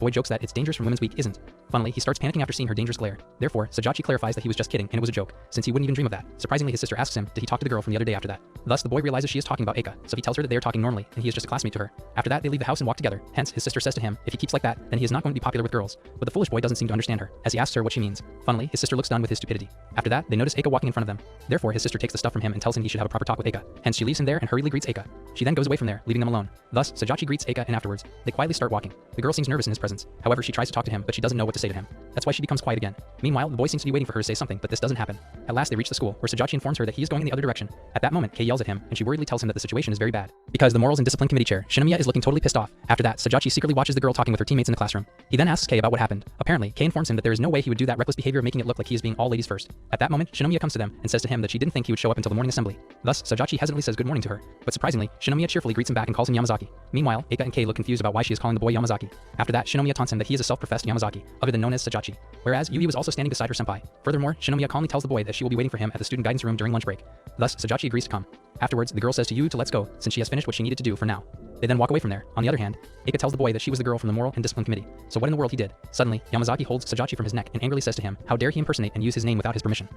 Boy jokes that it's dangerous from Women's Week isn't. Funnily, he starts panicking after seeing her dangerous glare. Therefore, Sajachi clarifies that he was just kidding and it was a joke, since he wouldn't even dream of that. Surprisingly, his sister asks him, did he talk to the girl from the other day after that? Thus, the boy realizes she is talking about Eika, so he tells her that they are talking normally and he is just a classmate to her. After that, they leave the house and walk together. Hence, his sister says to him, if he keeps like that, then he is not going to be popular with girls. But the foolish boy doesn't seem to understand her, as he asks her what she means. Funnily, his sister looks stunned with his stupidity. After that, they notice Eika walking in front of them. Therefore, his sister takes the stuff from him and tells him he should have a proper talk with Eika. Hence, she leaves him there and hurriedly greets Eika. She then goes away from there, leaving them alone. Thus, Sajachi greets Eika and afterwards, they quietly start walking. The girl seems nervous in his presence. However, she tries to talk to him, but she doesn't know what to say to him. That's why she becomes quiet again. Meanwhile, the boy seems to be waiting for her to say something, but this doesn't happen. At last, they reach the school, where Sajachi informs her that he is going in the other direction. At that moment, Kei yells at him, and she worriedly tells him that the situation is very bad. Because the Morals and Discipline Committee chair, Shinomiya, is looking totally pissed off. After that, Sajachi secretly watches the girl talking with her teammates in the classroom. He then asks Kei about what happened. Apparently, Kei informs him that there is no way he would do that reckless behavior, making it look like he is being all ladies first. At that moment, Shinomiya comes to them and says to him that she didn't think he would show up until the morning assembly. Thus, Sajachi hesitantly says good morning to her. But surprisingly, Shinomiya cheerfully greets him back and calls him Yamazaki. Meanwhile, Eika and Kei look confused about why she is calling the boy Yamazaki. After that, Shinomiya taunts him that he is a self-professed Yamazaki, other than known as Sajachi. Whereas, Yuyu was also standing beside her senpai. Furthermore, Shinomiya calmly tells the boy that she will be waiting for him at the student guidance room during lunch break. Thus, Sajachi agrees to come. Afterwards, the girl says to Yuyu to let's go, since she has finished what she needed to do for now. They then walk away from there. On the other hand, Eika tells the boy that she was the girl from the Moral and Discipline Committee. So what in the world he did? Suddenly, Yamazaki holds Sajachi from his neck and angrily says to him, how dare he impersonate and use his name without his permission.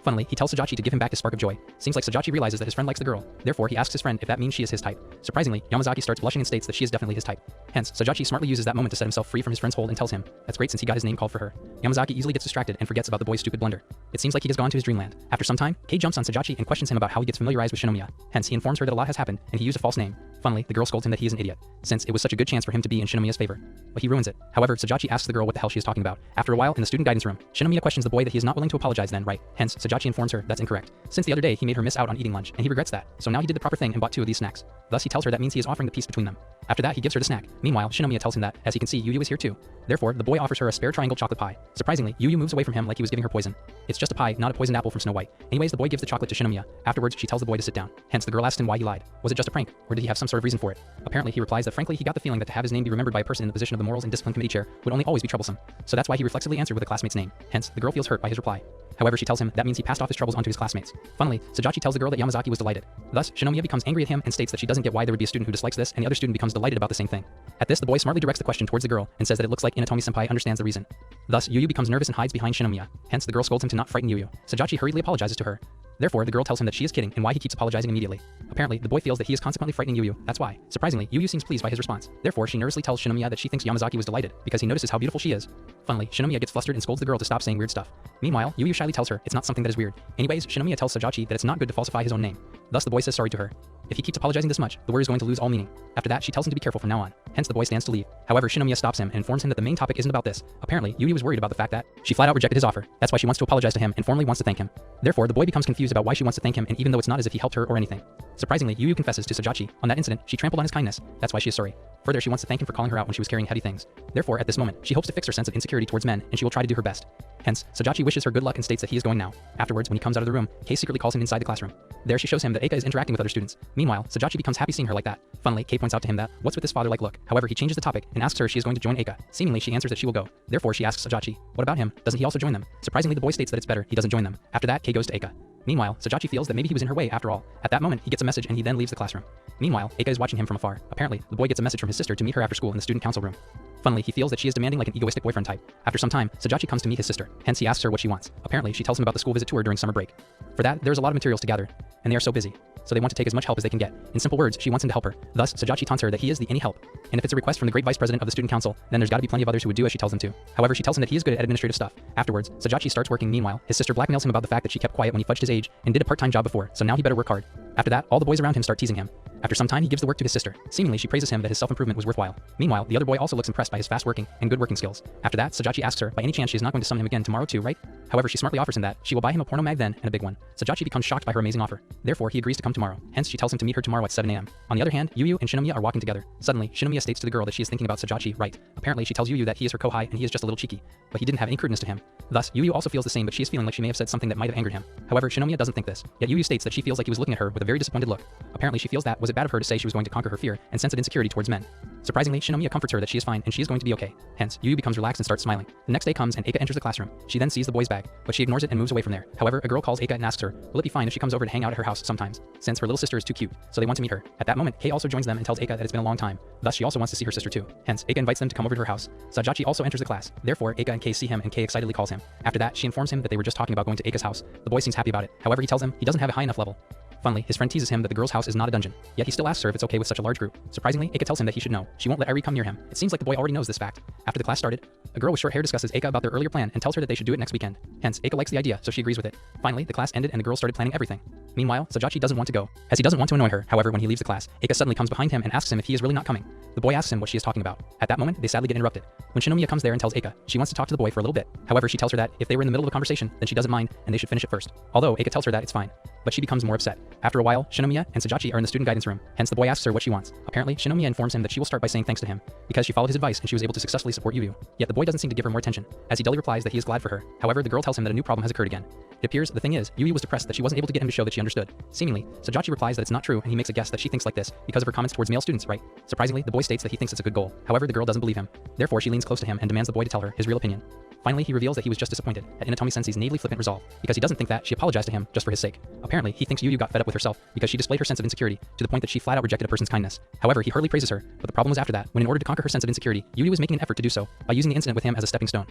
Funnily, he tells Sajachi to give him back his spark of joy. Seems like Sajachi realizes that his friend likes the girl. Therefore, he asks his friend if that means she is his type. Surprisingly, Yamazaki starts blushing and states that she is definitely his type. Hence, Sajachi smartly uses that moment to set himself free from his friend's hold and tells him, that's great since he got his name called for her. Yamazaki easily gets distracted and forgets about the boy's stupid blunder. It seems like he has gone to his dreamland. After some time, Kei jumps on Sajachi and questions him about how he gets familiarized with Shinomiya. Hence, he informs her that a lot has happened and he used a false name. Funnily, the girl scolds him that he is an idiot, since it was such a good chance for him to be in Shinomiya's favor. But he ruins it. However, Sajachi asks the girl what the hell she is talking about. After a while, in the student guidance room, Shinomiya questions the boy that he is not willing to apologize then, right? Hence, Sajachi informs her that's incorrect. Since the other day, he made her miss out on eating lunch, and he regrets that. So now he did the proper thing and bought 2 of these snacks. Thus, he tells her that means he is offering the peace between them. After that, he gives her the snack. Meanwhile, Shinomiya tells him that, as he can see, Yuyu is here too. Therefore, the boy offers her a spare triangle chocolate pie. Surprisingly, Yuyu moves away from him like he was giving her poison. It's just a pie, not a poisoned apple from Snow White. Anyways, the boy gives the chocolate to Shinomiya. Afterwards, she tells the boy to sit down. Hence, the girl asks him why he lied. Was it just a prank, or did he have some sort of reason for it? Apparently, he replies that frankly, he got the feeling that to have his name be remembered by a person in the position of the Morals and Discipline Committee chair would only always be troublesome. So that's why he reflexively answered with a classmate's name. Hence, the girl feels hurt by his reply. However, she tells him that means he passed off his troubles onto his classmates. Funnily, Sajachi tells the girl that Yamazaki was delighted. Thus, Shinomiya becomes angry at him and states that she doesn't get why there would be a student who dislikes this, and the other student becomes delighted about the same thing. At this, the boy smartly directs the question towards the girl and says that it looks like Inatomi-senpai understands the reason. Thus, Yuyu becomes nervous and hides behind Shinomiya. Hence, the girl scolds him to not frighten Yuyu. Sajachi hurriedly apologizes to her. Therefore, the girl tells him that she is kidding and why he keeps apologizing immediately. Apparently, the boy feels that he is consequently frightening Yuyu, that's why. Surprisingly, Yuyu seems pleased by his response. Therefore, she nervously tells Shinomiya that she thinks Yamazaki was delighted because he notices how beautiful she is. Funnily, Shinomiya gets flustered and scolds the girl to stop saying weird stuff. Meanwhile, Yuyu shyly tells her it's not something that is weird. Anyways, Shinomiya tells Sajachi that it's not good to falsify his own name. Thus, the boy says sorry to her. If he keeps apologizing this much, the word is going to lose all meaning. After that, she tells him to be careful from now on. Hence, the boy stands to leave. However, Shinomiya stops him and informs him that the main topic isn't about this. Apparently, Yuyu was worried about the fact that she flat out rejected his offer. That's why she wants to apologize to him and formally wants to thank him. Therefore, the boy becomes confused about why she wants to thank him, and even though it's not as if he helped her or anything. Surprisingly, Yuyu confesses to Sajachi, on that incident, she trampled on his kindness. That's why she is sorry. Further, she wants to thank him for calling her out when she was carrying heavy things. Therefore, at this moment, she hopes to fix her sense of insecurity towards men, and she will try to do her best. Hence, Sajachi wishes her good luck and states that he is going now. Afterwards, when he comes out of the room, Kei secretly calls him inside the classroom. There she shows him that Eika is interacting with other students. Meanwhile, Sajachi becomes happy seeing her like that. Funnily, Kei points out to him that, what's with this father-like look? However, he changes the topic and asks her if she is going to join Eika. Seemingly, she answers that she will go. Therefore, she asks Sajachi, what about him? Doesn't he also join them? Surprisingly, the boy states that it's better he doesn't join them. After that, Kei goes to Eika. Meanwhile, Sajachi feels that maybe he was in her way after all. At that moment, he gets a message and he then leaves the classroom. Meanwhile, Eika is watching him from afar. Apparently, the boy gets a message from his sister to meet her after school in the student council room. Funnily, he feels that she is demanding like an egoistic boyfriend type. After some time, Sajachi comes to meet his sister. Hence, he asks her what she wants. Apparently, she tells him about the school visit tour during summer break. For that, there's a lot of materials to gather, and they are so busy. So they want to take as much help as they can get. In simple words, she wants him to help her. Thus, Sajachi taunts her that he is the any help. And if it's a request from the great vice president of the student council, then there's got to be plenty of others who would do as she tells him to. However, she tells him that he is good at administrative stuff. Afterwards, Sajachi starts working. Meanwhile, his sister blackmails him about the fact that she kept quiet when he fudged his age and did a part-time job before, so now he better work hard. After that, all the boys around him start teasing him. After some time, he gives the work to his sister. Seemingly, she praises him that his self-improvement was worthwhile. Meanwhile, the other boy also looks impressed by his fast working and good working skills. After that, Sajachi asks her, by any chance she is not going to summon him again tomorrow too, right? However, she smartly offers him that she will buy him a porno mag then, and a big one. Sajachi becomes shocked by her amazing offer. Therefore, he agrees to come tomorrow. Hence, she tells him to meet her tomorrow at 7 a.m. On the other hand, Yuyu and Shinomiya are walking together. Suddenly, Shinomiya states to the girl that she is thinking about Sajachi, right? Apparently, she tells Yuyu that he is her kohai and he is just a little cheeky. But he didn't have any crudeness to him. Thus, Yuyu also feels the same, but she is feeling like she may have said something that might have angered him. However, Shinomiya doesn't think this. Yet Yuyu states that she feels like he was looking at her with a very disappointed look. Apparently, she feels that was it it bad of her to say she was going to conquer her fear and sense of insecurity towards men? Surprisingly, Shinomiya comforts her that she is fine and she is going to be okay. Hence, Yu becomes relaxed and starts smiling. The next day comes and Eika enters the classroom. She then sees the boy's bag, but she ignores it and moves away from there. However, a girl calls Eika and asks her, will it be fine if she comes over to hang out at her house sometimes, since her little sister is too cute, so they want to meet her. At that moment, Kei also joins them and tells Eika that it's been a long time. Thus, she also wants to see her sister too. Hence, Eika invites them to come over to her house. Sajachi also enters the class. Therefore, Eika and Kei see him and Kei excitedly calls him. After that, she informs him that they were just talking about going to Eika's house. The boy seems happy about it. However, he tells him he doesn't have a high enough level. Funnily, his friend teases him that the girl's house is not a dungeon, yet he still asks her if it's okay with such a large group. Surprisingly, Eika tells him that he should know. She won't let Irie come near him. It seems like the boy already knows this fact. After the class started, a girl with short hair discusses Eika about their earlier plan and tells her that they should do it next weekend. Hence, Eika likes the idea, so she agrees with it. Finally, the class ended and the girl started planning everything. Meanwhile, Sajachi doesn't want to go, as he doesn't want to annoy her. However, when he leaves the class, Eika suddenly comes behind him and asks him if he is really not coming. The boy asks him what she is talking about. At that moment, they sadly get interrupted. When Shinomiya comes there and tells Eika, she wants to talk to the boy for a little bit. However, she tells her that if they were in the middle of a conversation, then she doesn't mind and they should finish it first. Although Eika tells her that it's fine, but she becomes more upset. After a while, Shinomiya and Sajachi are in the student guidance room. Hence, the boy asks her what she wants. Apparently, Shinomiya informs him that she will start by saying thanks to him because she followed his advice and she was able to successfully support Yu. Yet the boy doesn't seem to give her more attention, as he dully replies that he is glad for her. However, the girl tells him that a new problem has occurred again. It appears the thing is, Yu was depressed that she wasn't able to get him to show that she understood. Seemingly, Sajachi replies that it's not true and he makes a guess that she thinks like this because of her comments towards male students, right? Surprisingly, the boy states that he thinks it's a good goal. However, the girl doesn't believe him. Therefore, she leans close to him and demands the boy to tell her his real opinion. Finally, he reveals that he was just disappointed at Inatomi Sensei's naively flippant resolve because he doesn't think that she apologized to him just for his sake. Apparently, he thinks Yu got fed up with herself because she displayed her sense of insecurity to the point that she flat out rejected a person's kindness. However, he hardly praises her, but the problem was after that, when in order to conquer her sense of insecurity, Yu was making an effort to do so by using the incident with him as a stepping stone.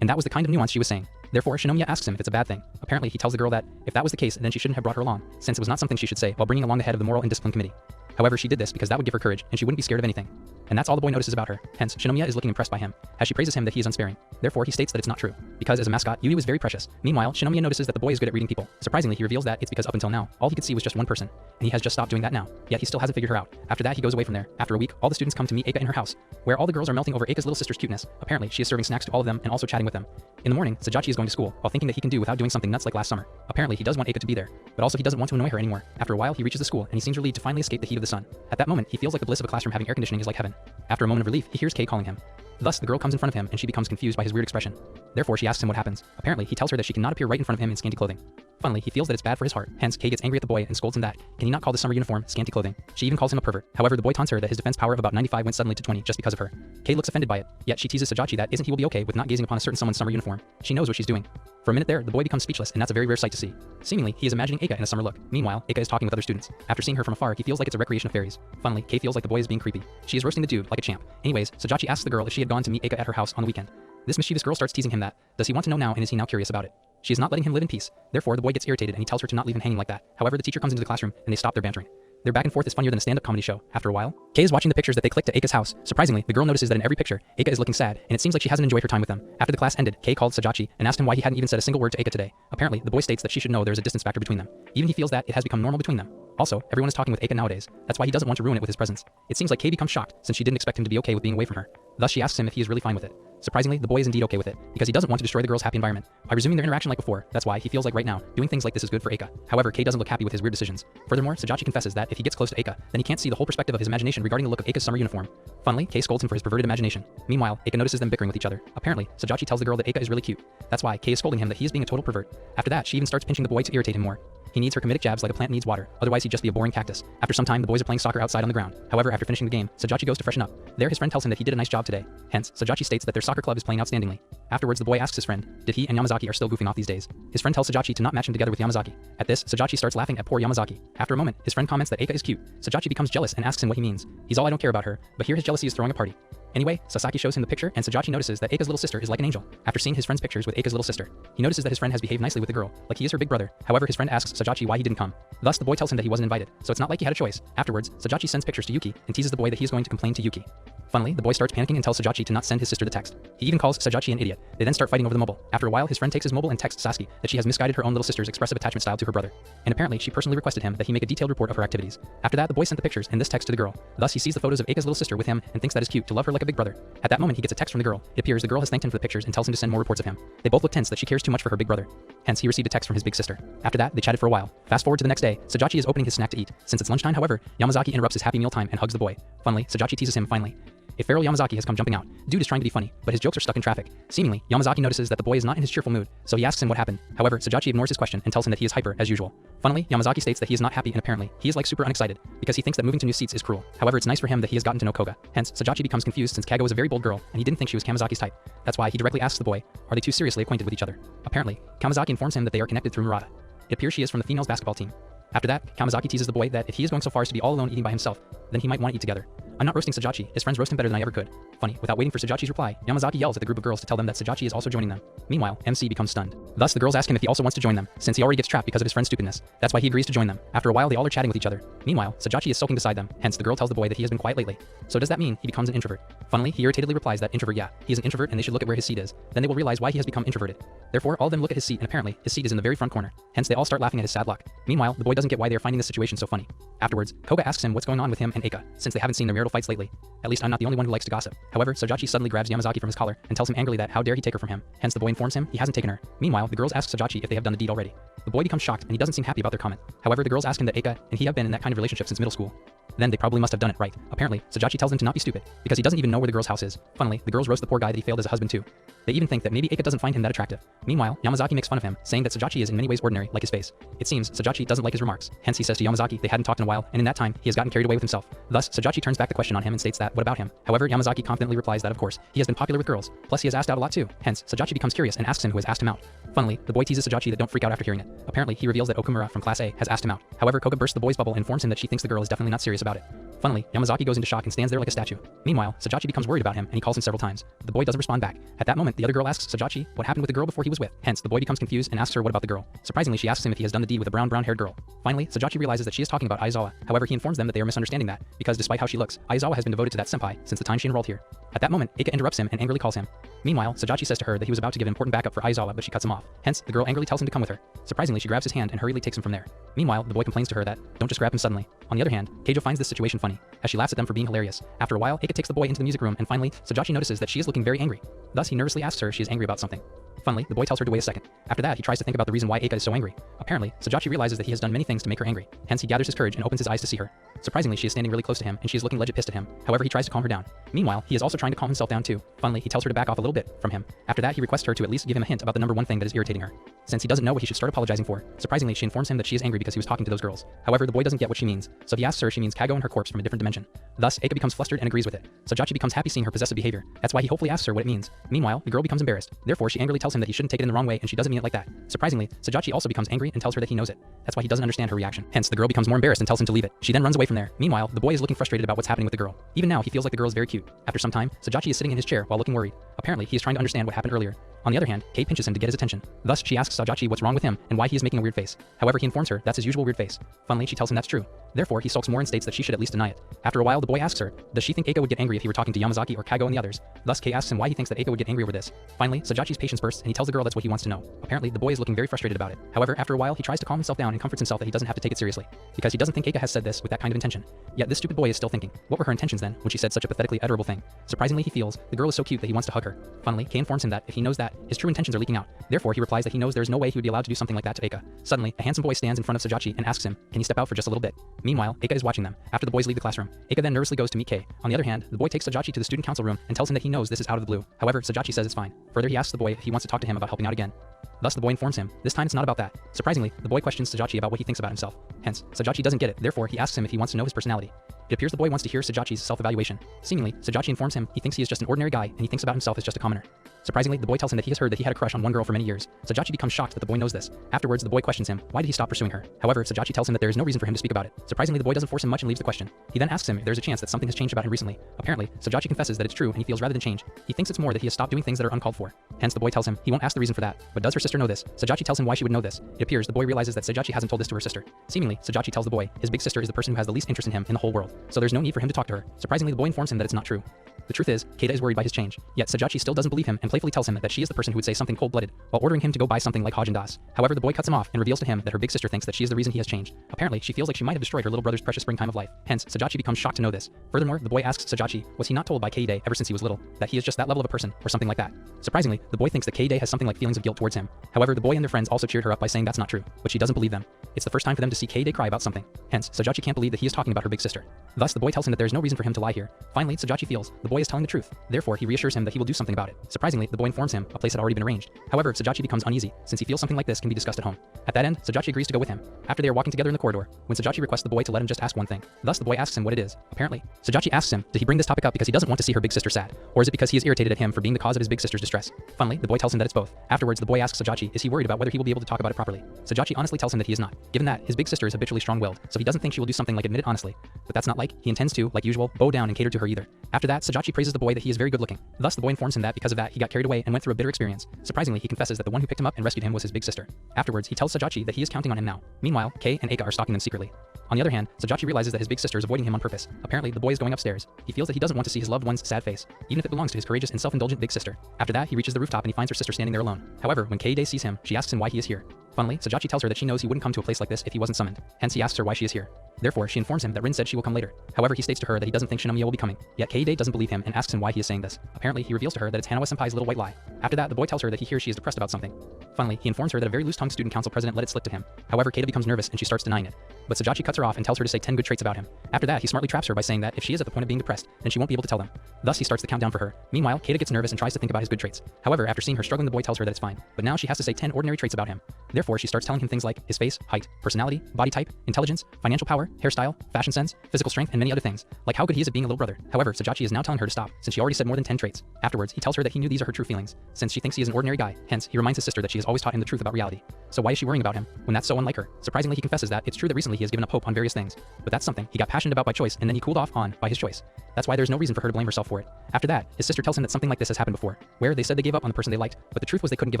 And that was the kind of nuance she was saying. Therefore, Shinomiya asks him if it's a bad thing. Apparently, he tells the girl that if that was the case, then she shouldn't have brought her along, since it was not something she should say while bringing along the head of the Moral and Discipline Committee. However, she did this because that would give her courage and she wouldn't be scared of anything. And that's all the boy notices about her. Hence, Shinomiya is looking impressed by him, as she praises him that he is unsparing. Therefore, he states that it's not true, because as a mascot, Yu is very precious. Meanwhile, Shinomiya notices that the boy is good at reading people. Surprisingly, he reveals that it's because up until now, all he could see was just one person, and he has just stopped doing that now. Yet he still hasn't figured her out. After that, he goes away from there. After a week, all the students come to meet Eika in her house, where all the girls are melting over Eika's little sister's cuteness. Apparently, she is serving snacks to all of them and also chatting with them. In the morning, Sajachi is going to school, while thinking that he can do without doing something nuts like last summer. Apparently, he does want Eika to be there, but also he doesn't want to annoy her anymore. After a while, he reaches the school, and he seems relieved to finally escape the heat of the sun. At that moment, he feels like the bliss of a classroom having air conditioning is like heaven. After a moment of relief, he hears Kei calling him. Thus, the girl comes in front of him and she becomes confused by his weird expression. Therefore, she asks him what happens. Apparently, he tells her that she cannot appear right in front of him in scanty clothing. Funnily, he feels that it's bad for his heart. Hence, Kei gets angry at the boy and scolds him that can he not call the summer uniform scanty clothing. She even calls him a pervert. However, the boy taunts her that his defense power of about 95 went suddenly to 20 just because of her. Kei looks offended by it, yet she teases Sajachi that isn't he will be okay with not gazing upon a certain someone's summer uniform. She knows what she's doing. For a minute there, the boy becomes speechless, and that's a very rare sight to see. Seemingly, he is imagining Eika in a summer look. Meanwhile, Eika is talking with other students. After seeing her from afar, he feels like it's a recreation of fairies. Funnily, Kei feels like the boy is being creepy. She is roasting the dude like a champ. Anyways, Sajachi asks the girl if she had gone to meet Eika at her house on the weekend. This mischievous girl starts teasing him that, does he want to know now and is he now curious about it? She is not letting him live in peace. Therefore, the boy gets irritated and he tells her to not leave him hanging like that. However, the teacher comes into the classroom and they stop their bantering. Their back and forth is funnier than a stand-up comedy show. After a while, Kei is watching the pictures that they clicked to Eika's house. Surprisingly, the girl notices that in every picture, Eika is looking sad, and it seems like she hasn't enjoyed her time with them. After the class ended, Kei called Sajachi and asked him why he hadn't even said a single word to Eika today. Apparently, the boy states that she should know there is a distance factor between them. Even he feels that it has become normal between them. Also, everyone is talking with Eika nowadays. That's why he doesn't want to ruin it with his presence. It seems like Kei becomes shocked, since she didn't expect him to be okay with being away from her. Thus, she asks him if he is really fine with it. Surprisingly, the boy is indeed okay with it, because he doesn't want to destroy the girl's happy environment by resuming their interaction like before. That's why he feels like right now, doing things like this is good for Eika. However, Kei doesn't look happy with his weird decisions. Furthermore, Sajachi confesses that if he gets close to Eika, then he can't see the whole perspective of his imagination regarding the look of Eika's summer uniform. Funnily, Kei scolds him for his perverted imagination. Meanwhile, Eika notices them bickering with each other. Apparently, Sajachi tells the girl that Eika is really cute. That's why Kei is scolding him that he is being a total pervert. After that, she even starts pinching the boy to irritate him more. He needs her comedic jabs like a plant needs water, otherwise he'd just be a boring cactus. After some time, the boys are playing soccer outside on the ground. However, after finishing the game, Sajachi goes to freshen up. There, his friend tells him that he did a nice job today. Hence, Sajachi states that their soccer club is playing outstandingly. Afterwards, the boy asks his friend, did he and Yamazaki are still goofing off these days? His friend tells Sajachi to not match him together with Yamazaki. At this, Sajachi starts laughing at poor Yamazaki. After a moment, his friend comments that Eika is cute. Sajachi becomes jealous and asks him what he means. He's all I don't care about her, but here his jealousy is throwing a party. Anyway, Sasaki shows him the picture and Sajachi notices that Eika's little sister is like an angel. After seeing his friend's pictures with Eika's little sister, he notices that his friend has behaved nicely with the girl, like he is her big brother. However, his friend asks Sajachi why he didn't come. Thus, the boy tells him that he wasn't invited, so it's not like he had a choice. Afterwards, Sajachi sends pictures to Yuki and teases the boy that he is going to complain to Yuki. Funnily, the boy starts panicking and tells Sajachi to not send his sister the text. He even calls Sajachi an idiot. They then start fighting over the mobile. After a while, his friend takes his mobile and texts Sasuke that she has misguided her own little sister's expressive attachment style to her brother. And apparently, she personally requested him that he make a detailed report of her activities. After that, the boy sent the pictures and this text to the girl. Thus, he sees the photos of Eika's little sister with him and thinks that is cute to love her like a big brother. At that moment, he gets a text from the girl. It appears the girl has thanked him for the pictures and tells him to send more reports of him. They both look tense that she cares too much for her big brother. Hence, he received a text from his big sister. After that, they chatted for a while. Fast forward to the next day, Sajachi is opening his snack to eat. Since it's lunchtime, however, Yamazaki interrupts his happy meal time and hugs the boy. Funnily, Sajachi teases him finally. A feral Yamazaki has come jumping out. Dude is trying to be funny, but his jokes are stuck in traffic. Seemingly, Yamazaki notices that the boy is not in his cheerful mood, so he asks him what happened. However, Sajachi ignores his question and tells him that he is hyper as usual. Funnily, Yamazaki states that he is not happy and apparently, he is like super unexcited, because he thinks that moving to new seats is cruel. However, it's nice for him that he has gotten to know Koga. Hence, Sajachi becomes confused since Kago is a very bold girl, and he didn't think she was Kamazaki's type. That's why he directly asks the boy, are they too seriously acquainted with each other? Apparently, Kamazaki informs him that they are connected through Murata. It appears she is from the females basketball team. After that, Kamazaki teases the boy that if he is going so far as to be all alone eating by himself, then he might want to eat together. I'm not roasting Sajachi, his friends roast him better than I ever could. Funny, without waiting for Sajachi's reply, Yamazaki yells at the group of girls to tell them that Sajachi is also joining them. Meanwhile, MC becomes stunned. Thus, the girls ask him if he also wants to join them, since he already gets trapped because of his friend's stupidness. That's why he agrees to join them. After a while, they all are chatting with each other. Meanwhile, Sajachi is sulking beside them, hence the girl tells the boy that he has been quiet lately. So does that mean he becomes an introvert? Funnily, he irritatedly replies that introvert, yeah, he is an introvert and they should look at where his seat is. Then they will realize why he has become introverted. Therefore, all of them look at his seat and apparently, his seat is in the very front corner. Hence, they all start laughing at his sad luck. Meanwhile, the boy doesn't get why they are finding this situation so funny. Afterwards, Koga asks him what's going on with him and Eika, since they haven't seen their marital fights lately. At least I'm not the only one who likes to gossip. However, Sajachi suddenly grabs Yamazaki from his collar and tells him angrily that how dare he take her from him. Hence the boy informs him he hasn't taken her. Meanwhile, the girls ask Sajachi if they have done the deed already. The boy becomes shocked and he doesn't seem happy about their comment. However, the girls ask him that Eika and he have been in that kind of relationship since middle school. Then they probably must have done it right. Apparently, Sajachi tells him to not be stupid, because he doesn't even know where the girl's house is. Funnily, the girls roast the poor guy that he failed as a husband too. They even think that maybe Eika doesn't find him that attractive. Meanwhile, Yamazaki makes fun of him, saying that Sajachi is in many ways ordinary, like his face. It seems Sajachi doesn't like his remarks. Hence he says to Yamazaki they hadn't talked in a while, and in that time, he has gotten carried away with himself. Thus, Sajachi turns back the question on him and states that, what about him? However, Yamazaki confidently replies that of course, he has been popular with girls, plus he has asked out a lot too. Hence, Sajachi becomes curious and asks him who has asked him out. Funnily, the boy teases Sajachi that don't freak out after hearing it. Apparently, he reveals that Okumura from Class A has asked him out. However, Koga bursts the boy's bubble and informs him that she thinks the girl is definitely not serious about it. Funnily, Yamazaki goes into shock and stands there like a statue. Meanwhile, Sajachi becomes worried about him and he calls him several times. The boy doesn't respond back. At that moment, the other girl asks Sajachi what happened with the girl before he was with. Hence, the boy becomes confused and asks her what about the girl. Surprisingly, she asks him if he has done the deed with a brown-haired girl. Finally, Sajachi realizes that she is talking about Aizawa. However, he informs them that they are misunderstanding that, because despite how she looks, Aizawa has been devoted to that senpai since the time she enrolled here. At that moment, Eika interrupts him and angrily calls him. Meanwhile, Sajachi says to her that he was about to give important backup for Aizawa, but she cuts him off. Hence, the girl angrily tells him to come with her. Surprisingly, she grabs his hand and hurriedly takes him from there. Meanwhile, the boy complains to her that, don't just grab him suddenly. On the other hand, Keijo finds this situation funny, as she laughs at them for being hilarious. After a while, Eika takes the boy into the music room and finally, Sajachi notices that she is looking very angry. Thus, he nervously asks her if she is angry about something. Funnily, the boy tells her to wait a second. After that, he tries to think about the reason why Eika is so angry. Apparently, Sajachi realizes that he has done many things to make her angry. Hence, he gathers his courage and opens his eyes to see her. Surprisingly, she is standing really close to him and she is looking legit pissed at him. However, he tries to calm her down. Meanwhile, he is also trying to calm himself down too. Funnily, he tells her to back off a little bit from him. After that, he requests her to at least give him a hint about the number one thing that is irritating her. Since he doesn't know what he should start apologizing for, surprisingly, she informs him that she is angry because he was talking to those girls. However, the boy doesn't get what she means, so he asks her if she means Kago and her corpse from a different dimension. Thus, Eika becomes flustered and agrees with it. Sajachi becomes happy seeing her possessive behavior. That's why he hopefully asks her what it means. Meanwhile, the girl becomes embarrassed. Therefore, she angrily tells him that he shouldn't take it in the wrong way and she doesn't mean it like that. Surprisingly, Sajachi also becomes angry and tells her that he knows it. That's why he doesn't understand her reaction. Hence, the girl becomes more embarrassed and tells him to leave it. She then runs away from there. Meanwhile, the boy is looking frustrated about what's happening with the girl. Even now, he feels like the girl is very cute. After some time, Sajachi is sitting in his chair while looking worried. Apparently, he is trying to understand what happened earlier. On the other hand, Kei pinches him to get his attention. Thus, she asks Sajachi what's wrong with him and why he is making a weird face. However, he informs her that's his usual weird face. Funnily, she tells him that's true. Therefore, he sulks more and states that she should at least deny it. After a while, the boy asks her, does she think Eika would get angry if he were talking to Yamazaki or Kago and the others? Thus, Kei asks him why he thinks that Eika would get angry over this. Finally, Sajachi's patience bursts and he tells the girl that's what he wants to know. Apparently, the boy is looking very frustrated about it. However, after a while, he tries to calm himself down and comforts himself that he doesn't have to take it seriously, because he doesn't think Eika has said this with that kind of intention. Yet this stupid boy is still thinking, what were her intentions then when she said such a pathetically adorable thing? Surprisingly, he feels the girl is so cute that he wants to hug her. Funnily, Kei informs him that if he knows that, his true intentions are leaking out. Therefore, he replies that he knows there is no way he would be allowed to do something like that to Eika. Suddenly, a handsome boy stands in front of Sajachi and asks him, can you step out for just a little bit? Meanwhile, Eika is watching them. After the boys leave the classroom, Eika then nervously goes to meet Kei. On the other hand, the boy takes Sajachi to the student council room and tells him that he knows this is out of the blue. However, Sajachi says it's fine. Further, he asks the boy if he wants to talk to him about helping out again. Thus, the boy informs him, this time it's not about that. Surprisingly, the boy questions Sajachi about what he thinks about himself. Hence, Sajachi doesn't get it, therefore he asks him if he wants to know his personality. It appears the boy wants to hear Sajachi's self-evaluation. Seemingly, Sajachi informs him he thinks he is just an ordinary guy and he thinks about himself as just a commoner. Surprisingly, the boy tells him that he has heard that he had a crush on one girl for many years. Sajachi becomes shocked that the boy knows this. Afterwards, the boy questions him, why did he stop pursuing her? However, Sajachi tells him that there is no reason for him to speak about it. Surprisingly, the boy doesn't force him much and leaves the question. He then asks him if there's a chance that something has changed about him recently. Apparently, Sajachi confesses that it's true and he feels rather than change, he thinks it's more that he has stopped doing things that are uncalled for. Hence, the boy tells him he won't ask the reason for that. But does her sister know this? Sajachi tells him why she would know this. It appears the boy realizes that Sajachi hasn't told this to her sister. Seemingly, Sajachi tells the boy his big sister is the person who has the least interest in him in the whole world, so there's no need for him to talk to her. Surprisingly, the boy informs him that it's not true. The truth is, Keita is worried by his change, yet Sajachi still doesn't believe him and and playfully tells him that she is the person who would say something cold-blooded while ordering him to go buy something like Haagen-Dazs. However, the boy cuts him off and reveals to him that her big sister thinks that she is the reason he has changed. Apparently, she feels like she might have destroyed her little brother's precious springtime of life. Hence, Sajachi becomes shocked to know this. Furthermore, the boy asks Sajachi, was he not told by Kei ever since he was little that he is just that level of a person or something like that? Surprisingly, the boy thinks that Kei has something like feelings of guilt towards him. However, the boy and their friends also cheered her up by saying that's not true, but she doesn't believe them. It's the first time for them to see Kei cry about something. Hence, Sajachi can't believe that he is talking about her big sister. Thus, the boy tells him that there is no reason for him to lie here. Finally, Sajachi feels the boy is telling the truth. Therefore, he reassures him that he will do something about it. Surprisingly, the boy informs him a place had already been arranged. However, Sajachi becomes uneasy, since he feels something like this can be discussed at home. At that end, Sajachi agrees to go with him. After they are walking together in the corridor, when Sajachi requests the boy to let him just ask one thing. Thus, the boy asks him what it is. Apparently, Sajachi asks him, did he bring this topic up because he doesn't want to see her big sister sad, or is it because he is irritated at him for being the cause of his big sister's distress? Funnily, the boy tells him that it's both. Afterwards, the boy asks Sajachi, is he worried about whether he will be able to talk about it properly? Sajachi honestly tells him that he is not, given that his big sister is habitually strong-willed, so he doesn't think she will do something like admit it honestly. But that's not like he intends to, like usual, bow down and cater to her either. After that, Sajachi praises the boy that he is very good looking. Thus, the boy informs him that because of that, he got carried away and went through a bitter experience. Surprisingly, he confesses that the one who picked him up and rescued him was his big sister. Afterwards, he tells Sajachi that he is counting on him now. Meanwhile, Kei and Eika are stalking them secretly. On the other hand, Sajachi realizes that his big sister is avoiding him on purpose. Apparently, the boy is going upstairs. He feels that he doesn't want to see his loved one's sad face, even if it belongs to his courageous and self-indulgent big sister. After that, he reaches the rooftop and he finds her sister standing there alone. However, when Kei sees him, she asks him why he is here. Funnily, Sajachi tells her that she knows he wouldn't come to a place like this if he wasn't summoned. Hence, he asks her why she is here. Therefore, she informs him that Rin said she will come later. However, he states to her that he doesn't think Shinomiya will be coming. Yet Kei doesn't believe him and asks him why he is saying this. Apparently, he reveals to her that it's Hanawa-senpai's little white lie. After that, the boy tells her that he hears she is depressed about something. Finally, he informs her that a very loose-tongued student council president let it slip to him. However, Kei becomes nervous and she starts denying it. But Sajachi cuts her off and tells her to say 10 good traits about him. After that, he smartly traps her by saying that if she is at the point of being depressed, then she won't be able to tell them. Thus, he starts the countdown for her. Meanwhile, Kei gets nervous and tries to think about his good traits. However, after seeing her struggling, the boy tells her that it's fine. But now she has to say 10 ordinary traits about him. Therefore, she starts telling him things like his face, height, personality, body type, intelligence, financial power, hairstyle, fashion sense, physical strength, and many other things, like how good he is at being a little brother. However, Sajachi is now telling her to stop, since she already said more than 10 traits. Afterwards, he tells her that he knew these are her true feelings, since she thinks he is an ordinary guy. Hence, he reminds his sister that she has always taught him the truth about reality. So why is she worrying about him, when that's so unlike her? Surprisingly, he confesses that it's true that recently he has given up hope on various things, but that's something he got passionate about by choice, and then he cooled off on by his choice. That's why there's no reason for her to blame herself for it. After that, his sister tells him that something like this has happened before, where they said they gave up on the person they liked, but the truth was they couldn't give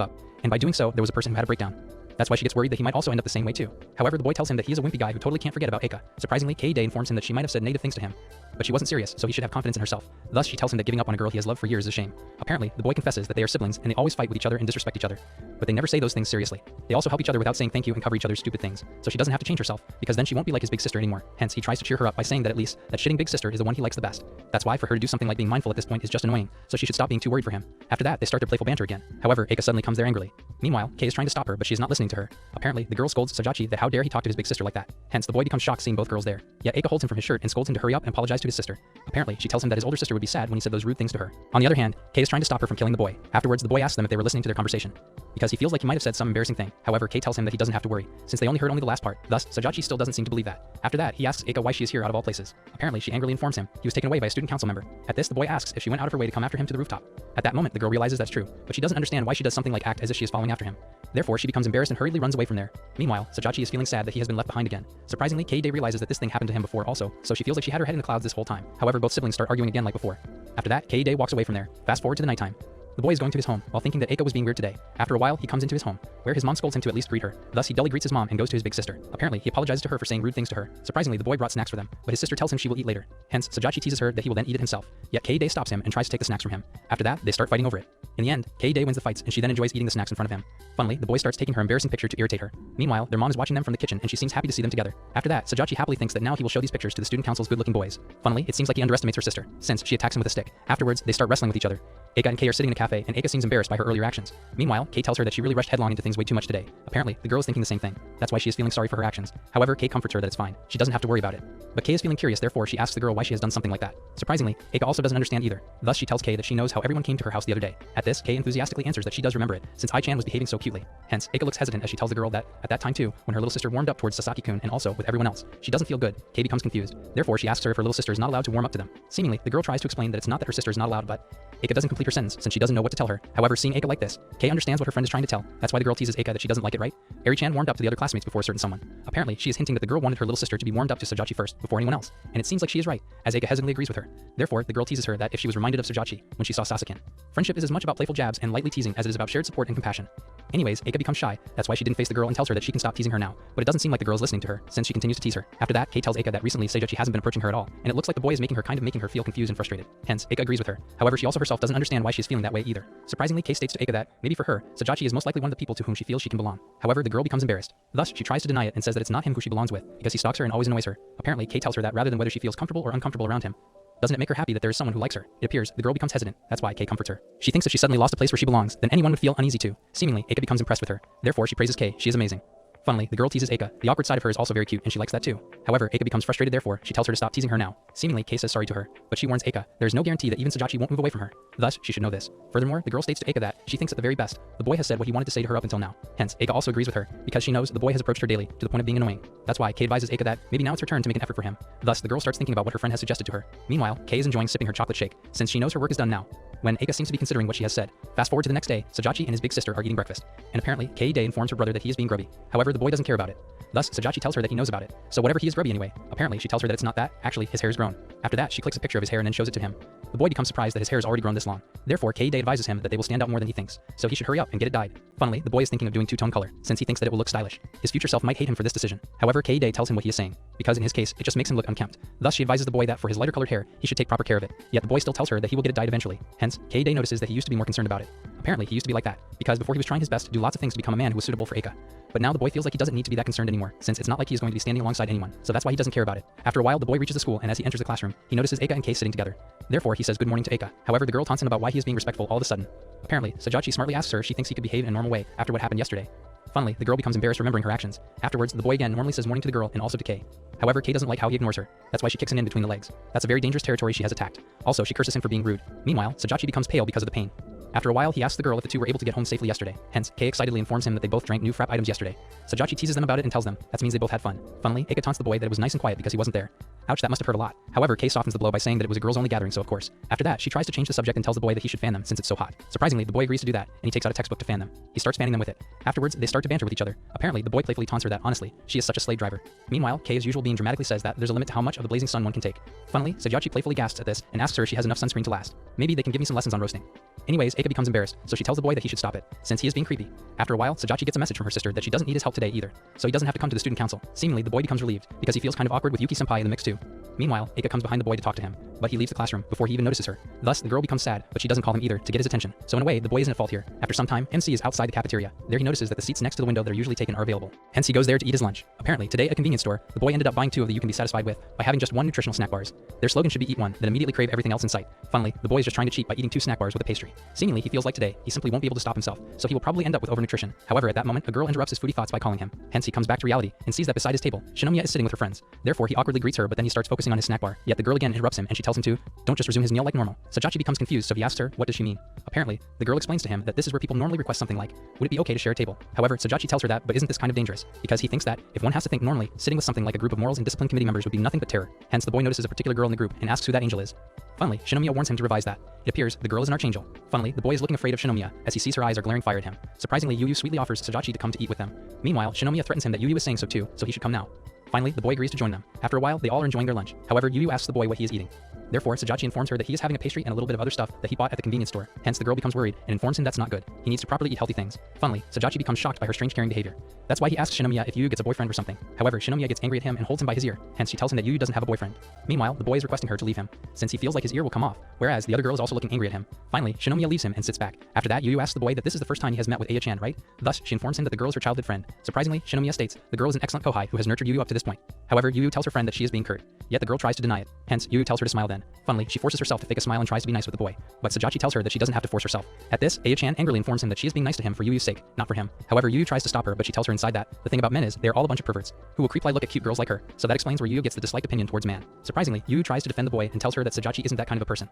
up, and by doing so, there was a person who had a breakdown. That's why she gets worried that he might also end up the same way too. However, the boy tells him that he is a wimpy guy who totally can't forget about Eika. Surprisingly, Kei informs him that she might have said negative things to him, but she wasn't serious, so he should have confidence in herself. Thus, she tells him that giving up on a girl he has loved for years is a shame. Apparently, the boy confesses that they are siblings and they always fight with each other and disrespect each other, but they never say those things seriously. They also help each other without saying thank you and cover each other's stupid things, so she doesn't have to change herself, because then she won't be like his big sister anymore. Hence, he tries to cheer her up by saying that at least that shitting big sister is the one he likes the best. That's why for her to do something like being mindful at this point is just annoying, so she should stop being too worried for him. After that, they start their playful banter again. However, Eika suddenly comes there angrily. Meanwhile, Kei is trying to stop her, but she is not listening to her. Apparently, the girl scolds Sajachi that how dare he talk to his big sister like that. Hence, the boy becomes shocked seeing both girls there. Yet Eika holds him from his shirt and scolds him to hurry up and apologize to his sister. Apparently, she tells him that his older sister would be sad when he said those rude things to her. On the other hand, Kei is trying to stop her from killing the boy. Afterwards, the boy asks them if they were listening to their conversation, because he feels like he might have said some embarrassing thing. However, Kei tells him that he doesn't have to worry, since they only heard the last part. Thus, Sajachi still doesn't seem to believe that. After that, he asks Eika why she is here out of all places. Apparently, she angrily informs him he was taken away by a student council member. At this, the boy asks if she went out of her way to come after him to the rooftop. At that moment, the girl realizes that's true, but she doesn't understand why she does something like act as if she is following after him. Therefore, she becomes embarrassed and hurriedly runs away from there. Meanwhile, Sajachi is feeling sad that he has been left behind again. Surprisingly, Kei realizes that this thing happened to him before also, so she feels like she had her head in the clouds this whole time. However, both siblings start arguing again like before. After that, Kei walks away from there. Fast forward to the nighttime. The boy is going to his home while thinking that Eika was being weird today. After a while, he comes into his home, where his mom scolds him to at least greet her. Thus, he dully greets his mom and goes to his big sister. Apparently, he apologizes to her for saying rude things to her. Surprisingly, the boy brought snacks for them, but his sister tells him she will eat later. Hence, Sajachi teases her that he will then eat it himself. Yet Kei stops him and tries to take the snacks from him. After that, they start fighting over it. In the end, Kei wins the fights and she then enjoys eating the snacks in front of him. Funnily, the boy starts taking her embarrassing picture to irritate her. Meanwhile, their mom is watching them from the kitchen and she seems happy to see them together. After that, Sajachi happily thinks that now he will show these pictures to the student council's good-looking boys. Funnily, it seems like he underestimates her sister, since she attacks him with a stick. Afterwards, they start wrestling with each other. Eika and Kei are sitting in a cafe and Eika seems embarrassed by her earlier actions. Meanwhile, Kei tells her that she really rushed headlong into things way too much today. Apparently, the girl is thinking the same thing. That's why she is feeling sorry for her actions. However, Kei comforts her that it's fine. She doesn't have to worry about it. But Kei is feeling curious, therefore she asks the girl why she has done something like that. Surprisingly, Eika also doesn't understand either. Thus, she tells Kei that she knows how everyone came to her house the other day. At this, Kei enthusiastically answers that she does remember it, since Ai-chan was behaving so cutely. Hence, Eika looks hesitant as she tells the girl that at that time too, when her little sister warmed up towards Sasaki-kun and also with everyone else, she doesn't feel good. Kei becomes confused. Therefore, she asks her if her little sister is not allowed to warm up to them. Seemingly, the girl tries to explain that it's not that her sister is not allowed, but Eika doesn't complete her sentence since she doesn't know what to tell her. However, seeing Eika like this, Kei understands what her friend is trying to tell. That's why the girl teases Eika that she doesn't like it, right? Eri-chan warmed up to the other classmates before a certain someone. Apparently, she is hinting that the girl wanted her little sister to be warmed up to Sajachi first, before anyone else. And it seems like she is right, as Eika hesitantly agrees with her. Therefore, the girl teases her that if she was reminded of Sajachi when she saw Sasakin. Friendship is as much about playful jabs and lightly teasing as it is about shared support and compassion. Anyways, Eika becomes shy. That's why she didn't face the girl and tells her that she can stop teasing her now. But it doesn't seem like the girl is listening to her, since she continues to tease her. After that, Kay tells Eika that recently Sajachi hasn't been approaching her at all, and it looks like the boy is making her feel confused and frustrated. Hence, Eika agrees with her. However, she also herself doesn't understand why she is feeling that way either. Surprisingly, Kay states to Eika that, maybe for her, Sajachi is most likely one of the people to whom she feels she can belong. However, the girl becomes embarrassed. Thus, she tries to deny it and says that it's not him who she belongs with, because he stalks her and always annoys her. Apparently, Kay tells her that rather than whether she feels comfortable or uncomfortable around him, doesn't it make her happy that there is someone who likes her? It appears the girl becomes hesitant. That's why Kay comforts her. She thinks if she suddenly lost a place where she belongs, then anyone would feel uneasy too. Seemingly, Eika becomes impressed with her. Therefore, she praises Kay. She is amazing. Funnily, the girl teases Eika. The awkward side of her is also very cute, and she likes that too. However, Eika becomes frustrated, therefore, she tells her to stop teasing her now. Seemingly, Kay says sorry to her, but she warns Eika, there is no guarantee that even Sajachi won't move away from her. Thus, she should know this. Furthermore, the girl states to Eika that she thinks at the very best, the boy has said what he wanted to say to her up until now. Hence, Eika also agrees with her, because she knows the boy has approached her daily, to the point of being annoying. That's why Kay advises Eika that maybe now it's her turn to make an effort for him. Thus, the girl starts thinking about what her friend has suggested to her. Meanwhile, Kay is enjoying sipping her chocolate shake, since she knows her work is done now. When Eika seems to be considering what she has said. Fast forward to the next day, Sajachi and his big sister are eating breakfast, and apparently, Kay informs her brother that he is being grubby. However, the boy doesn't care about it. Thus, Sajachi tells her that he knows about it. So whatever, he is grubby anyway. Apparently, she tells her that it's not that, actually, his hair is grown. After that, she clicks a picture of his hair and then shows it to him. The boy becomes surprised that his hair has already grown this long. Therefore, Kay advises him that they will stand out more than he thinks, so he should hurry up and get it dyed. Funnily, the boy is thinking of doing two-tone color, since he thinks that it will look stylish. His future self might hate him for this decision. However, Kay tells him what he is saying, because in his case, it just makes him look unkempt. Thus, she advises the boy that for his lighter colored hair, he should take proper care of it. Yet the boy still tells her that he will get it dyed eventually. Hence, Kay notices that he used to be more concerned about it. Apparently, he used to be like that, because before he was trying his best to do lots of things to become a man who was suitable for Eika. But now the boy feels like he doesn't need to be that concerned anymore, since it's not like he is going to be standing alongside anyone, so that's why he doesn't care about it. After a while, the boy reaches the school, and as he enters the classroom, he notices Eika and Kay sitting together. Therefore, he says good morning to Eika. However, the girl taunts him about why he is being respectful all of a sudden. Apparently, Sajachi smartly asks her if she thinks he could behave in a normal way after what happened yesterday. Funnily, the girl becomes embarrassed remembering her actions. Afterwards, the boy again normally says morning to the girl and also to Kay. However, Kay doesn't like how he ignores her. That's why she kicks him in between the legs. That's a very dangerous territory she has attacked. Also, she curses him for being rude. Meanwhile, Sajachi becomes pale because of the pain. After a while, he asks the girl if the two were able to get home safely yesterday. Hence, Kay excitedly informs him that they both drank new frap items yesterday. Sajachi teases them about it and tells them that means they both had fun. Funnily, Eika taunts the boy that it was nice and quiet because he wasn't there. Ouch, that must have hurt a lot. However, Kay softens the blow by saying that it was a girls-only gathering, so of course. After that, she tries to change the subject and tells the boy that he should fan them since it's so hot. Surprisingly, the boy agrees to do that, and he takes out a textbook to fan them. He starts fanning them with it. Afterwards, they start to banter with each other. Apparently, the boy playfully taunts her that, honestly, she is such a slave driver. Meanwhile, Kay, as usual, being dramatically says that there's a limit to how much of the blazing sun one can take. Funnily, Sajachi playfully gasps at this and asks her if she has enough sunscreen to last. Maybe they can give me some lessons on roasting. Anyways, Eika becomes embarrassed, so she tells the boy that he should stop it, since he is being creepy. After a while, Sajachi gets a message from her sister that she doesn't need his help today either, so he doesn't have to come to the student council. Seemingly, the boy becomes relieved, because he feels kind of awkward with Yuki-senpai in the mix too. Meanwhile, Eika comes behind the boy to talk to him, but he leaves the classroom before he even notices her. Thus, the girl becomes sad, but she doesn't call him either to get his attention. So in a way, the boy isn't at fault here. After some time, MC is outside the cafeteria. There he notices that the seats next to the window that are usually taken are available. Hence, he goes there to eat his lunch. Apparently, today at a convenience store, the boy ended up buying two of the you can be satisfied with by having just one nutritional snack bars. Their slogan should be eat one, then immediately crave everything else in sight. Funnily, the boy is just trying to cheat by eating two snack bars with a pastry. Seemingly, he feels like today, he simply won't be able to stop himself, so he will probably end up with overnutrition. However, at that moment, a girl interrupts his foodie thoughts by calling him. Hence, he comes back to reality and sees that beside his table, Shinomiya is sitting with her friends. Therefore, he awkwardly greets her, but then he starts focusing on his snack bar. Yet the girl again interrupts him and she tells him to don't just resume his meal like normal. Sajachi becomes confused, so he asks her, what does she mean? Apparently, the girl explains to him that this is where people normally request something like, would it be okay to share a table? However, Sajachi tells her that, but isn't this kind of dangerous? Because he thinks that, if one has to think normally, sitting with something like a group of morals and discipline committee members would be nothing but terror. Hence, the boy notices a particular girl in the group and asks who that angel is. Funnily, Shinomiya warns him to revise that. It appears the girl is an archangel. Funnily, the boy is looking afraid of Shinomiya as he sees her eyes are glaring fire at him. Surprisingly, Yu sweetly offers Sajachi to come to eat with them. Meanwhile, Shinomiya threatens him that Yu is saying so too, so he should come now. Finally, the boy agrees to join them. After a while, they all are enjoying their lunch. However, Yu asks the boy what he is eating. Therefore, Sajachi informs her that he is having a pastry and a little bit of other stuff that he bought at the convenience store. Hence, the girl becomes worried and informs him that's not good. He needs to properly eat healthy things. Funnily, Sajachi becomes shocked by her strange caring behavior. That's why he asks Shinomiya if Yu gets a boyfriend or something. However, Shinomiya gets angry at him and holds him by his ear. Hence, she tells him that Yu doesn't have a boyfriend. Meanwhile, the boy is requesting her to leave him, since he feels like his ear will come off, whereas the other girl is also looking angry at him. Finally, Shinomiya leaves him and sits back. After that, Yu asks the boy that this is the first time he has met with Aya-chan, right? Thus, she informs him that the girl is her childhood friend. Surprisingly, Shinomiya states the girl is an excellent kohai who has nurtured Yu up to this point. However, Yu tells her friend that she is being curt. Yet the girl tries to deny it. Hence, Yu tells her to smile then. Funnily, she forces herself to fake a smile and tries to be nice with the boy. But Sajachi tells her that she doesn't have to force herself. At this, Aya-chan angrily informs him that she is being nice to him for Yu's sake, not for him. However, Yu tries to stop her, but she tells her inside that the thing about men is they are all a bunch of perverts who will creepily look at cute girls like her. So that explains where Yu gets the disliked opinion towards man. Surprisingly, Yu tries to defend the boy and tells her that Sajachi isn't that kind of a person.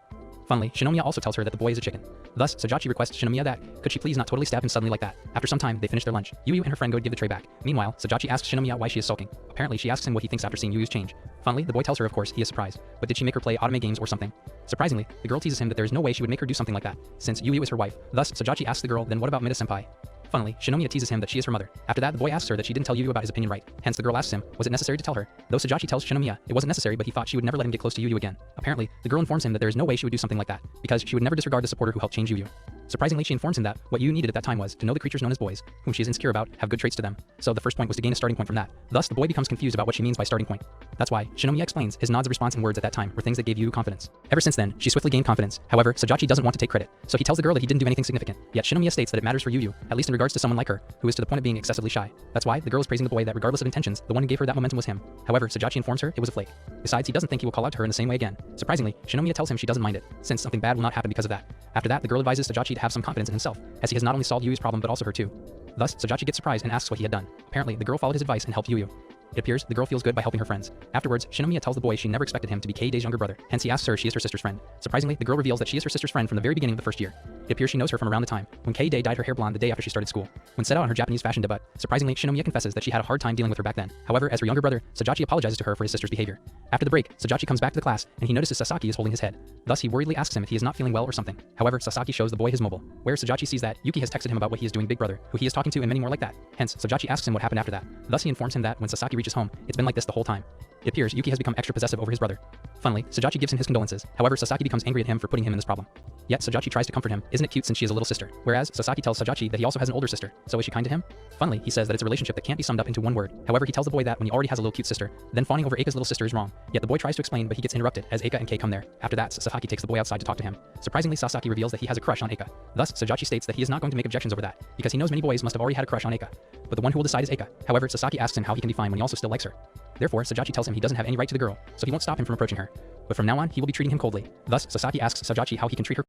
Funnily, Shinomiya also tells her that the boy is a chicken. Thus, Sajachi requests Shinomiya that could she please not totally stab him suddenly like that. After some time, they finish their lunch. Yu and her friend go to give the tray back. Meanwhile, Sajachi asks Shinomiya why she is sulking. Apparently, she asks him what he thinks after seeing Yu's change. Funnily, the boy tells her of course he is surprised, but did she make her play anime games or something? Surprisingly, the girl teases him that there is no way she would make her do something like that, since Yu is her wife. Thus, Sajachi asks the girl, then what about Mida-senpai? Funnily, Shinomiya teases him that she is her mother. After that, the boy asks her that she didn't tell Yu about his opinion right. Hence, the girl asks him, was it necessary to tell her? Though Sajachi tells Shinomiya it wasn't necessary, but he thought she would never let him get close to Yu again. Apparently, the girl informs him that there is no way she would do something like that, because she would never disregard the supporter who helped change Yu. Surprisingly, she informs him that what Yu needed at that time was to know the creatures known as boys, whom she is insecure about, have good traits to them. So the first point was to gain a starting point from that. Thus, the boy becomes confused about what she means by starting point. That's why Shinomiya explains his nods of response and words at that time were things that gave Yu confidence. Ever since then, she swiftly gained confidence. However, Sajachi doesn't want to take credit, so he tells the girl that he didn't do anything significant. Yet Shinomiya states that it matters for Yu, at least in regards to someone like her, who is to the point of being excessively shy. That's why the girl is praising the boy that regardless of intentions, the one who gave her that momentum was him. However, Sajachi informs her it was a flake. Besides, he doesn't think he will call out to her in the same way again. Surprisingly, Shinomiya tells him she doesn't mind it, since something bad will not happen because of that. After that, the girl advises Sajachi to have some confidence in himself, as he has not only solved Yu's problem but also her too. Thus, Sajachi gets surprised and asks what he had done. Apparently, the girl followed his advice and helped Yu. It appears the girl feels good by helping her friends. Afterwards, Shinomiya tells the boy she never expected him to be K-Day's younger brother, hence he asks her if she is her sister's friend. Surprisingly, the girl reveals that she is her sister's friend from the very beginning of the first year. It appears she knows her from around the time when K-Day dyed her hair blonde the day after she started school. When set out on her Japanese fashion debut, surprisingly, Shinomiya confesses that she had a hard time dealing with her back then. However, as her younger brother, Sajachi apologizes to her for his sister's behavior. After the break, Sajachi comes back to the class and he notices Sasaki is holding his head. Thus, he worriedly asks him if he is not feeling well or something. However, Sasaki shows the boy his mobile, where Sajachi sees that Yuki has texted him about what he is doing Big Brother, who he is talking to and many more like that. Hence, Sajachi asks him what happened after that. Thus, he informs him that when Sasaki reaches home, it's been like this the whole time. It appears Yuki has become extra possessive over his brother. Funnily, Sajachi gives him his condolences. However, Sasaki becomes angry at him for putting him in this problem. Yet Sajachi tries to comfort him. Isn't it cute since she is a little sister? Whereas Sasaki tells Sajachi that he also has an older sister. So is she kind to him? Funnily, he says that it's a relationship that can't be summed up into one word. However, he tells the boy that when he already has a little cute sister, then fawning over Eika's little sister is wrong. Yet the boy tries to explain, but he gets interrupted as Eika and Kei come there. After that, Sasaki takes the boy outside to talk to him. Surprisingly, Sasaki reveals that he has a crush on Eika. Thus, Sajachi states that he is not going to make objections over that, because he knows many boys must have already had a crush on Eika. But the one who will decide is Eika. However, Sasaki asks him how he can be fine when he also still likes her. Therefore, Sajachi tells him he doesn't have any right to the girl, so he won't stop him from approaching her. But from now on, he will be treating him coldly. Thus, Sasaki asks Sajachi how he can treat her